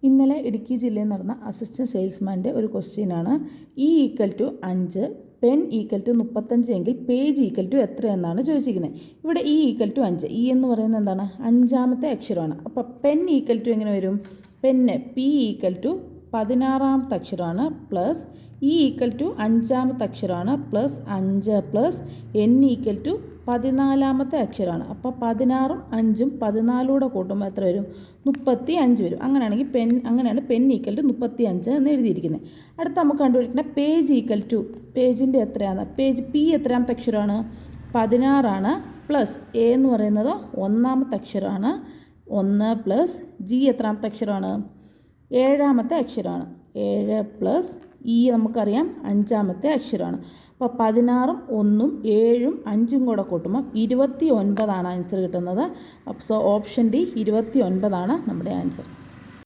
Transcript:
ഇന്നലെ ഇടുക്കി ജില്ലയിൽ നടന്ന അസിസ്റ്റൻറ്റ് സെയിൽസ്മാൻ്റെ ഒരു ക്വസ്റ്റ്യനാണ്. E equal to 5, pen equal to 35 എങ്കിൽ പേജ് ഈക്വൽ ടു എത്ര എന്നാണ് ചോദിച്ചിരിക്കുന്നത്. ഇവിടെ ഇ ഈക്വൽ ടു 5, ഇ എന്ന് പറയുന്നത് എന്താണ്? അഞ്ചാമത്തെ അക്ഷരമാണ്. അപ്പോൾ പെൻ ഈക്വൽ ടു എങ്ങനെ വരും? പെന്ന് പി ഈക്വൽ ടു 16ാമത്തെ അക്ഷരമാണ് പ്ലസ് ഇ ഈക്വൽ ടു 5ാമത്തെ അക്ഷരമാണ് plus 5 plus N equal to 14ാമത്തെ അക്ഷരമാണ്. അപ്പോൾ 16ഉം 5ഉം 14 കൂട്ടുമ്പോൾ എത്ര വരും? 35 വരും. അങ്ങനെയാണ് പെൻ ഈക്വൽ ടു 35 എന്ന് എഴുതിയിരിക്കുന്നത്. അടുത്ത നമുക്ക് കണ്ടുപിടിക്കേണ്ട പേജ് ഈക്വൽ ടു, പേജിൻ്റെ എത്രയാണ്? പേജ് പി എത്രാമത്തെ അക്ഷരമാണ്? 16ആണ് പ്ലസ് എ എന്ന് പറയുന്നത് 1ാമത്തെ അക്ഷരമാണ്. 1 പ്ലസ് ജി എത്രാമത്തെ അക്ഷരമാണ്? 7ാമത്തെ അക്ഷരമാണ്. 7 പ്ലസ് ഇ നമുക്കറിയാം 5ാമത്തെ അക്ഷരമാണ്. അപ്പോൾ 16ഉം 1ഉം 7ഉം 5ഉം കൂടെ കൂട്ടുമ്പോൾ 29 ആൻസർ കിട്ടുന്നത്. സോ ഓപ്ഷൻ ഡി 29 നമ്മുടെ ആൻസർ.